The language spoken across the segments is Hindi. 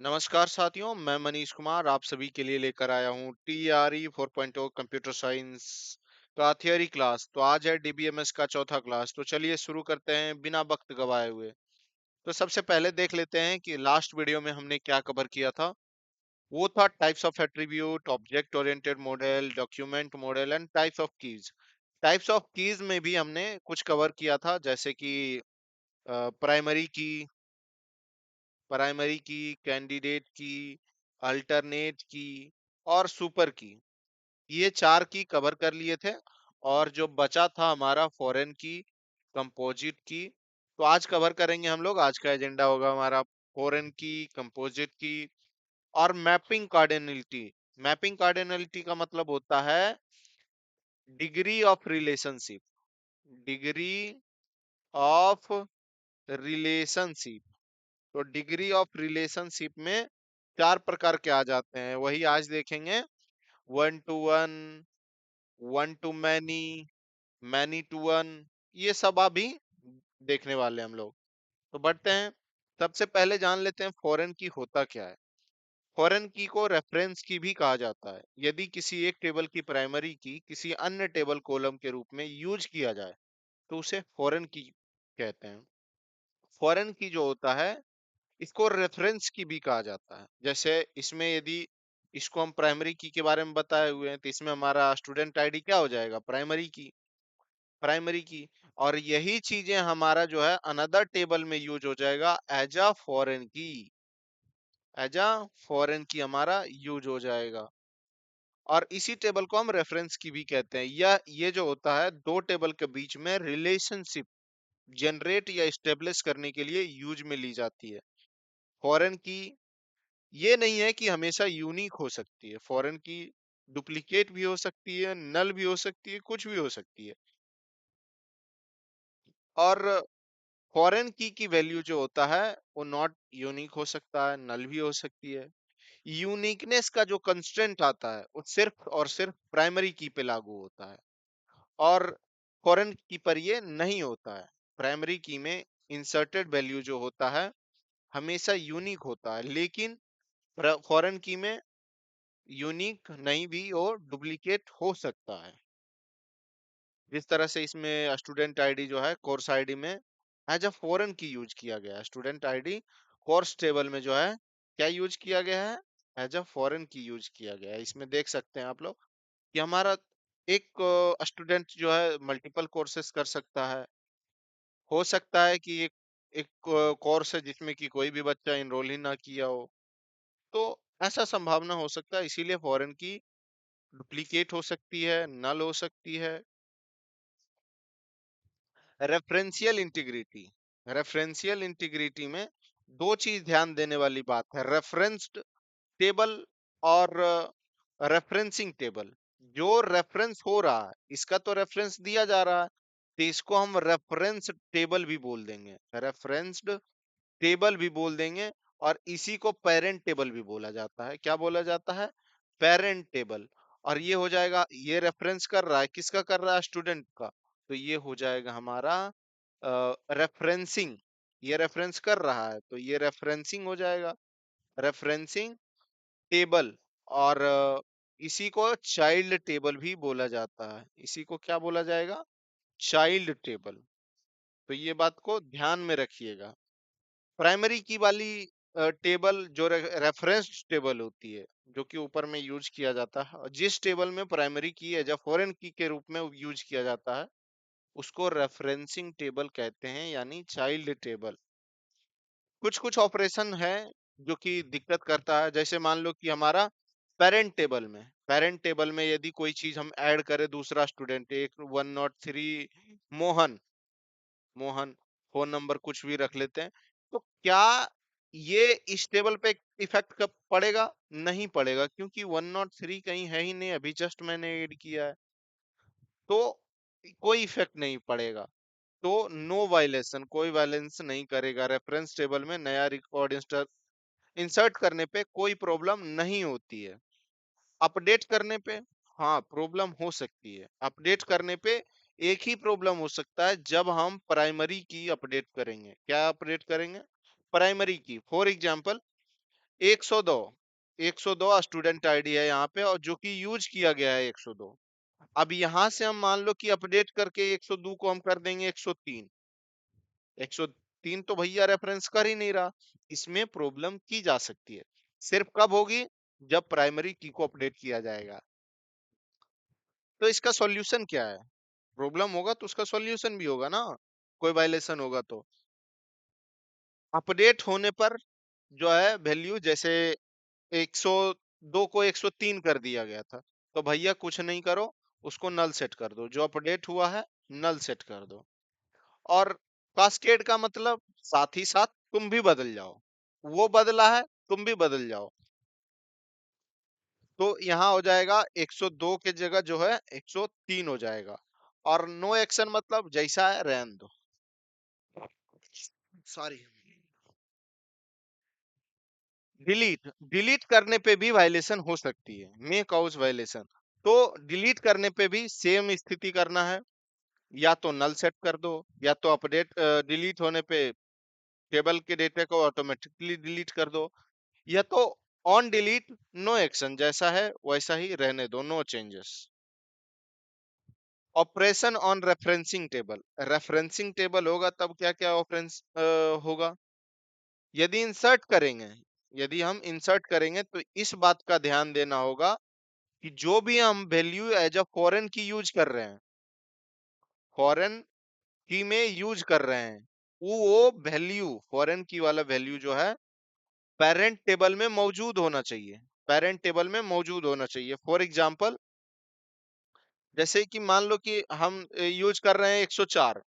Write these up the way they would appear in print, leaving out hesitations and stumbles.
नमस्कार साथियों, मैं मनीष कुमार आप सभी के लिए लेकर आया हूँ TRE 4.0 कंप्यूटर साइंस का थियरी क्लास। तो आज है DBMS का चौथा क्लास। तो चलिए शुरू करते हैं बिना वक्त गवाए हुए। तो सबसे पहले देख लेते हैं कि लास्ट वीडियो में हमने क्या कवर किया था। वो था types of attribute, object oriented model, document model and types of keys. Types of keys में भी हमने कुछ कवर किया था, जैसे कि प्राइमरी की, कैंडिडेट की, अल्टरनेट की और सुपर की। ये चार की कवर कर लिए थे। और जो बचा था हमारा फॉरेन की, कंपोजिट की। तो आज कवर करेंगे हम लोग। आज का एजेंडा होगा हमारा फॉरेन की, कंपोजिट की और मैपिंग कार्डिनलिटी। मैपिंग कार्डिनलिटी का मतलब होता है degree of relationship. Degree of relationship. तो डिग्री ऑफ रिलेशनशिप में चार प्रकार के आ जाते हैं, वही आज देखेंगे। One to one, one to many, many to one, ये सब अभी देखने वाले हैं हम लोग। तो बढ़ते हैं। सबसे पहले जान लेते हैं फॉरेन की होता क्या है। फॉरेन की को रेफरेंस की भी कहा जाता है। यदि किसी एक टेबल की प्राइमरी की किसी अन्य टेबल कॉलम के रूप में यूज किया जाए तो उसे फॉरेन की कहते हैं। फॉरेन की जो होता है, इसको रेफरेंस की भी कहा जाता है। जैसे इसमें यदि इसको हम प्राइमरी की के बारे में बताए हुए हैं, तो इसमें हमारा स्टूडेंट आईडी क्या हो जाएगा, प्राइमरी की। प्राइमरी की। और यही चीजें हमारा जो है अनदर टेबल में यूज हो जाएगा एज अ फॉरेन की। एज अ फॉरेन की हमारा यूज हो जाएगा। और इसी टेबल को हम रेफरेंस की भी कहते हैं। या ये जो होता है दो टेबल के बीच में रिलेशनशिप जनरेट या स्टेब्लिश करने के लिए यूज में ली जाती है। फॉरेन की ये नहीं है कि हमेशा यूनिक हो सकती है। फॉरेन की डुप्लीकेट भी हो सकती है, नल भी हो सकती है, कुछ भी हो सकती है। और फॉरेन की वैल्यू जो होता है वो नॉट यूनिक हो सकता है, नल भी हो सकती है। यूनिकनेस का जो कंस्ट्रेंट आता है वो सिर्फ और सिर्फ प्राइमरी की पे लागू होता है, और फॉरेन की पर ये नहीं होता है। प्राइमरी की में इंसर्टेड वैल्यू जो होता है हमेशा यूनिक होता है, लेकिन फॉरेन की में यूनिक नहीं भी और डुप्लीकेट हो सकता है। जिस तरह से इसमें स्टूडेंट आईडी जो है कोर्स आईडी में एज अ फॉरेन की यूज किया गया है। स्टूडेंट आईडी कोर्स टेबल में जो है क्या यूज किया गया है, एज अ फॉरेन की यूज किया गया है। इसमें देख सकते हैं आप लोग कि हमारा एक स्टूडेंट जो है मल्टीपल कोर्सेज कर सकता है। हो सकता है कि एक एक कोर्स है जिसमें कि कोई भी बच्चा इनरोल ही ना किया हो। तो ऐसा संभावना हो सकता है, इसीलिए फॉरेन की डुप्लीकेट हो सकती है, नल हो सकती है। Referential integrity. रेफरेंशियल इंटीग्रिटी में दो चीज ध्यान देने वाली बात है, रेफरेंस्ड टेबल और रेफरेंसिंग टेबल। जो रेफरेंस हो रहा है इसका तो रेफरेंस दिया जा रहा है, तो इसको हम रेफरेंस टेबल भी बोल देंगे, रेफरेंस्ड टेबल भी बोल देंगे। और इसी को पेरेंट टेबल भी बोला जाता है। क्या बोला जाता है, पेरेंट टेबल। और ये हो जाएगा, ये रेफरेंस कर रहा है, किसका कर रहा है, स्टूडेंट का। तो ये हो जाएगा हमारा रेफरेंसिंग। ये रेफरेंस कर रहा है तो ये रेफरेंसिंग हो जाएगा, रेफरेंसिंग टेबल। और इसी को चाइल्ड टेबल भी बोला जाता है। इसी को क्या बोला जाएगा, चाइल्ड टेबल। तो ये बात को ध्यान में रखिएगा। प्राइमरी की वाली टेबल जो रेफरेंस टेबल होती है, जो कि ऊपर में यूज किया जाता है, और जिस टेबल में प्राइमरी की है जब फॉरेन की के रूप में यूज किया जाता है उसको रेफरेंसिंग टेबल कहते हैं, यानी चाइल्ड टेबल। कुछ कुछ ऑपरेशन है जो कि दिक्कत करता है। जैसे मान लो कि हमारा पेरेंट टेबल में यदि कोई चीज हम ऐड करें, दूसरा स्टूडेंट एक 103 मोहन, मोहन फोन नंबर कुछ भी रख लेते हैं, तो क्या ये इस टेबल पे इफेक्ट कब पड़ेगा, नहीं पड़ेगा, क्योंकि 103 कहीं है ही नहीं, अभी जस्ट मैंने ऐड किया है। तो कोई इफेक्ट नहीं पड़ेगा। तो नो वायलेशन, कोई वायलेंस नहीं करेगा। रेफरेंस टेबल में नया रिकॉर्ड इंसर्ट करने पे कोई प्रॉब्लम नहीं होती है। अपडेट करने पे हाँ प्रॉब्लम हो सकती है। अपडेट करने पे एक ही प्रॉब्लम हो सकता है, जब हम प्राइमरी की अपडेट करेंगे। क्या अपडेट करेंगे, प्राइमरी की। फॉर एग्जांपल 102 102 स्टूडेंट आईडी है यहाँ पे, और जो कि यूज किया गया है 102। अब यहाँ से हम मान लो कि अपडेट करके 102 को हम कर देंगे 103। 103 तो भैया रेफरेंस कर ही नहीं रहा। इसमें प्रॉब्लम की जा सकती है, सिर्फ कब होगी, जब प्राइमरी की को अपडेट किया जाएगा। तो इसका सॉल्यूशन क्या है? प्रॉब्लम होगा तो उसका सॉल्यूशन भी होगा ना, कोई वायलेशन होगा तो। अपडेट होने पर जो है वैल्यू, जैसे 102 को 103 कर दिया गया था, तो भैया कुछ नहीं करो, उसको नल सेट कर दो, जो अपडेट हुआ है नल सेट कर दो। और कास्केड का मतलब साथ ही साथ तुम भी बदल जाओ, वो बदला है तुम भी बदल जाओ। तो यहाँ हो जाएगा 102 के जगह जो है 103 हो जाएगा। और नो एक्शन मतलब जैसा है रहने दो। सॉरी, डिलीट डिलीट करने पे भी वायलेशन हो सकती है, मेक हाउस वायलेशन। तो डिलीट करने पे भी सेम स्थिति करना है, या तो नल सेट कर दो, या तो अपडेट डिलीट होने पे टेबल के डेटा को ऑटोमेटिकली डिलीट कर दो, या तो ऑन डिलीट नो एक्शन जैसा है वैसा ही रहने दो, no changes. Operation on referencing table, referencing table होगा तब क्या क्या ऑपरेंस होगा, यदि इंसर्ट करेंगे, यदि हम इंसर्ट करेंगे तो इस बात का ध्यान देना होगा कि जो भी हम वैल्यू एज अ फॉरेन की यूज कर रहे हैं, फॉरेन की में यूज कर रहे हैं, वो वैल्यू, फॉरेन की वाला वैल्यू जो है पेरेंट टेबल में मौजूद होना चाहिए, पेरेंट टेबल में मौजूद होना चाहिए। फॉर एग्जांपल, जैसे कि मान लो कि हम यूज कर रहे हैं 104,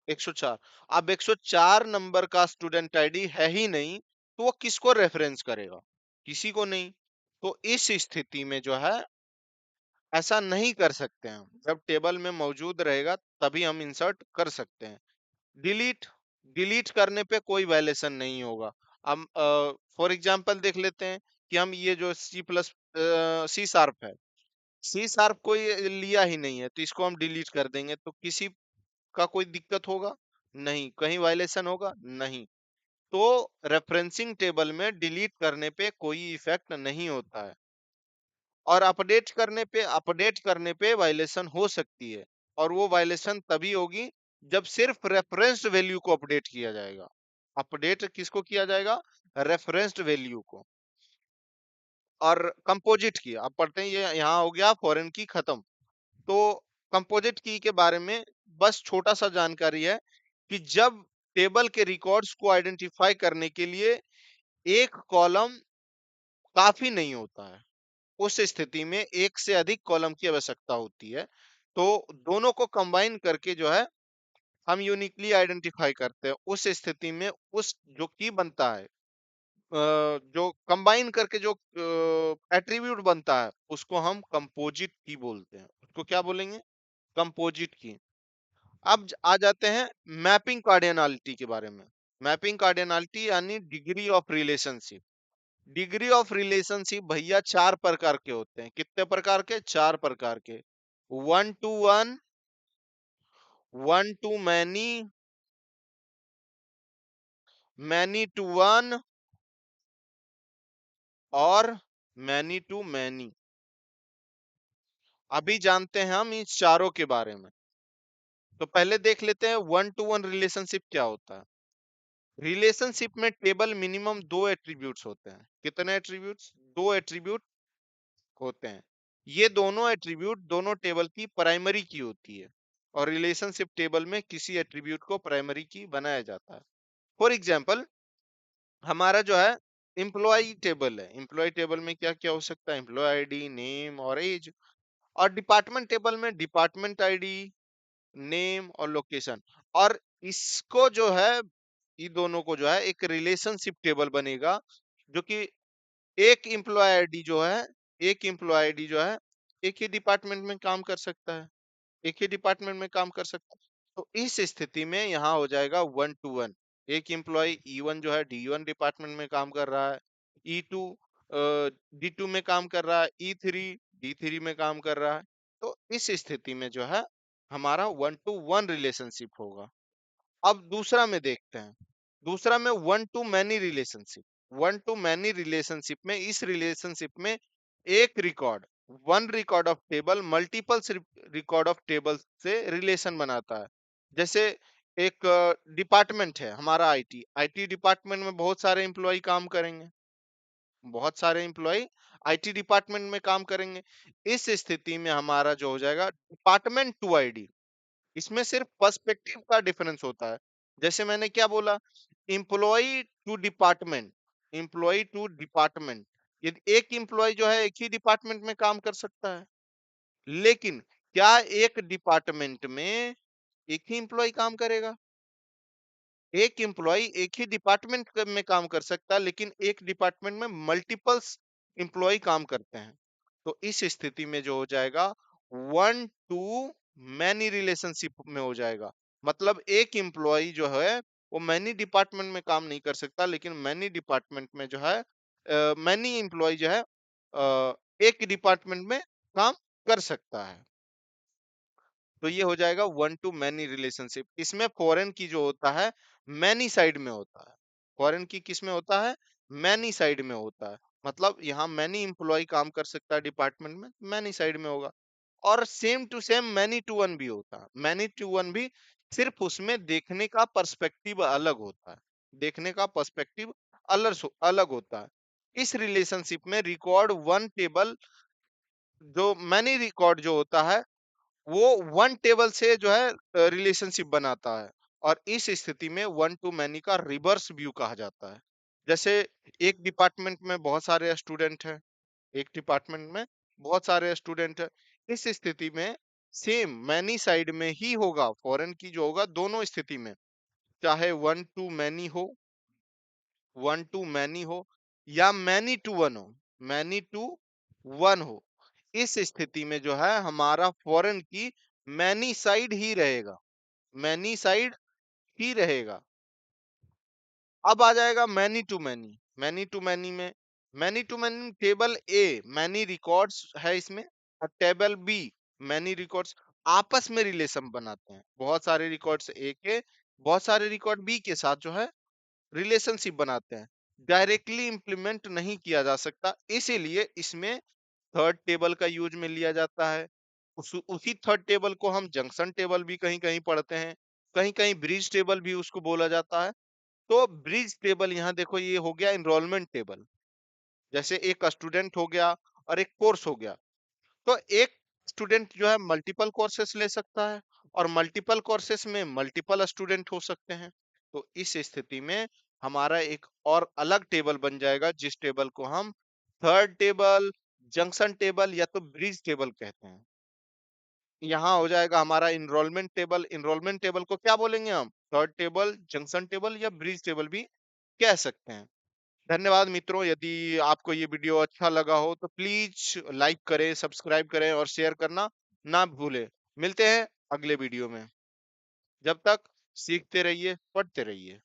104। अब 104 नंबर का स्टूडेंट आईडी है ही नहीं, तो वो किसको रेफरेंस करेगा? किसी को नहीं। तो इस स्थिति में जो है ऐसा नहीं कर सकते हैं, जब टेबल में मौजूद रहेगा तभी हम इंसर्ट कर सकते हैं। डिलीट डिलीट करने पे कोई वायलेशन नहीं होगा। हम फॉर एग्जांपल देख लेते हैं कि हम ये जो सी शार्प है, सी शार्प कोई लिया ही नहीं है, तो इसको हम डिलीट कर देंगे, तो किसी का कोई दिक्कत होगा? नहीं। कहीं वायलेशन होगा? नहीं। तो रेफरेंसिंग टेबल में डिलीट करने पे कोई इफेक्ट नहीं होता है। और अपडेट करने पे वायलेशन हो सकती है, और वो वायलेशन तभी होगी जब सिर्फ रेफरेंस्ड वैल्यू को अपडेट किया जाएगा। अपडेट किसको किया जाएगा? रेफरेंस्ड वैल्यू को। और कंपोजिट की अब पढ़ते हैं, ये यहाँ हो गया फॉरेन की खत्म। तो कंपोजिट की के बारे में बस छोटा सा जानकारी है कि जब टेबल के रिकॉर्ड्स को आइडेंटिफाई करने के लिए एक कॉलम काफी नहीं होता है, उस स्थिति में एक से अधिक कॉलम की आवश्यकता होती है। तो दोनों को कंबाइन करके जो है हम यूनिकली आइडेंटिफाई करते हैं। उस स्थिति में उस जो की बनता है, जो कंबाइन करके जो एट्रीब्यूट बनता है, उसको हम कंपोजिट की बोलते हैं। उसको क्या बोलेंगे? Composite key. अब आ जाते हैं मैपिंग कार्डिनलिटी के बारे में। मैपिंग कार्डिनलिटी यानी degree of relationship. Degree of relationship भैया चार प्रकार के होते हैं। कितने प्रकार के? चार प्रकार के। One to one, one to many, many to one, और मैनी टू मैनी। अभी जानते हैं हम इन चारों के बारे में। तो पहले देख लेते हैं वन टू वन रिलेशनशिप क्या होता है। रिलेशनशिप में टेबल मिनिमम दो एट्रीब्यूट्स होते हैं। कितने एट्रीब्यूट्स? दो एट्रीब्यूट होते हैं। ये दोनों एट्रीब्यूट दोनों टेबल की प्राइमरी की होती है, और रिलेशनशिप टेबल में किसी एट्रीब्यूट को प्राइमरी की बनाया जाता है। फॉर एग्जांपल, हमारा जो है एम्प्लॉय टेबल है। एम्प्लॉय टेबल में क्या क्या हो सकता है? एम्प्लॉय आईडी, नेम और एज। और डिपार्टमेंट टेबल में डिपार्टमेंट आईडी, नेम और लोकेशन। और इसको जो है, ये दोनों को जो है एक रिलेशनशिप टेबल बनेगा, जो कि एक एम्प्लॉय आईडी जो है, एक एम्प्लॉय आईडी जो है एक ही डिपार्टमेंट में काम कर सकता है, एक ही डिपार्टमेंट में काम कर सकता है। तो इस स्थिति में यहाँ हो जाएगा वन टू वन। एक एम्प्लॉय E1 जो है D1 डिपार्टमेंट में काम कर रहा है, E2 D2 में काम कर रहा है, E3 D3 में काम कर रहा है। तो इस स्थिति में जो है हमारा वन टू वन रिलेशनशिप होगा। अब दूसरा में देखते हैं, दूसरा में one to many relationship. One to many relationship में, इस रिलेशनशिप में एक record, one record of table multiple record of table से रिलेशन बनाता है। जैसे एक डिपार्टमेंट है हमारा आईटी, आईटी डिपार्टमेंट में बहुत सारे एम्प्लॉय काम करेंगे, बहुत सारे एम्प्लॉय आईटी डिपार्टमेंट में काम करेंगे। इस स्थिति में हमारा जो हो जाएगा डिपार्टमेंट टू आईडी, इसमें सिर्फ पर्सपेक्टिव का डिफरेंस होता है। जैसे मैंने क्या बोला, employ to department, employ to department, यदि एक एम्प्लॉय जो है एक ही डिपार्टमेंट में काम कर सकता है, लेकिन क्या एक डिपार्टमेंट में एक ही एम्प्लॉय काम करेगा? एक एम्प्लॉय एक ही डिपार्टमेंट में काम कर सकता है, लेकिन एक डिपार्टमेंट में मल्टीपल्स एम्प्लॉय काम करते हैं। तो इस स्थिति में जो हो जाएगा वन टू मैनी रिलेशनशिप में हो जाएगा। मतलब एक एम्प्लॉय जो है वो मैनी डिपार्टमेंट में काम नहीं कर सकता, लेकिन मैनी डिपार्टमेंट में जो है मैनी एम्प्लॉय जो है एक डिपार्टमेंट में काम कर सकता है। तो ये हो जाएगा वन टू मैनी रिलेशनशिप। इसमें फॉरेन की जो होता है मैनी साइड में होता है, फॉरेन की किस में होता है? मैनी साइड में होता है। मतलब यहाँ मैनी एम्प्लॉय काम कर सकता है डिपार्टमेंट में, मैनी साइड में होगा। और same to same many to one भी होता है, मैनी टू वन भी, सिर्फ उसमें देखने का पर्सपेक्टिव अलग होता है, देखने का पर्सपेक्टिव अलग अलग होता है। इस रिलेशनशिप में रिकॉर्ड वन टेबल, जो मैनी रिकॉर्ड जो होता है वो वन टेबल से जो है रिलेशनशिप बनाता है। और इस स्थिति में वन टू मैनी का रिवर्स व्यू कहा जाता है। जैसे एक डिपार्टमेंट में बहुत सारे स्टूडेंट हैं, एक डिपार्टमेंट में बहुत सारे स्टूडेंट हैं, इस स्थिति में सेम मैनी साइड में ही होगा, फॉरेन की जो होगा दोनों स्थिति में, चाहे वन टू मैनी हो, वन टू मैनी हो या मैनी टू वन हो, मैनी टू वन हो, इस स्थिति में जो है हमारा फॉरेन की मैनी साइड ही रहेगा, मैनी साइड ही रहेगा। अब आ जाएगा many to many, many to many में, many to many table a many records है इसमें, और टेबल बी मैनी रिकॉर्ड्स आपस में रिलेशन बनाते हैं। बहुत सारे रिकॉर्ड्स ए के बहुत सारे रिकॉर्ड बी के साथ जो है रिलेशनशिप बनाते हैं। डायरेक्टली इंप्लीमेंट नहीं किया जा सकता, इसीलिए इसमें थर्ड टेबल का यूज में लिया जाता है। उसी थर्ड टेबल को हम जंक्शन टेबल भी कहीं कहीं पढ़ते हैं, कहीं कहीं ब्रिज टेबल भी उसको बोला जाता है। तो ब्रिज टेबल यहाँ देखो, ये हो गया इनरोलमेंट टेबल। जैसे एक स्टूडेंट हो गया और एक कोर्स हो गया, तो एक स्टूडेंट जो है मल्टीपल कोर्सेस ले सकता है, और मल्टीपल कोर्सेस में मल्टीपल स्टूडेंट हो सकते हैं। तो इस स्थिति में हमारा एक और अलग टेबल बन जाएगा, जिस टेबल को हम थर्ड टेबल, जंक्शन टेबल या तो ब्रिज टेबल कहते हैं। यहाँ हो जाएगा हमारा इनरोलमेंट टेबल, इनरोलमेंट टेबल को क्या बोलेंगे हम? थर्ड टेबल, जंक्शन टेबल या ब्रिज टेबल भी कह सकते हैं। धन्यवाद मित्रों, यदि आपको ये वीडियो अच्छा लगा हो तो प्लीज लाइक करें, सब्सक्राइब करें और शेयर करना ना भूलें। मिलते हैं अगले वीडियो में। जब तक सीखते रहिए, पढ़ते रहिए।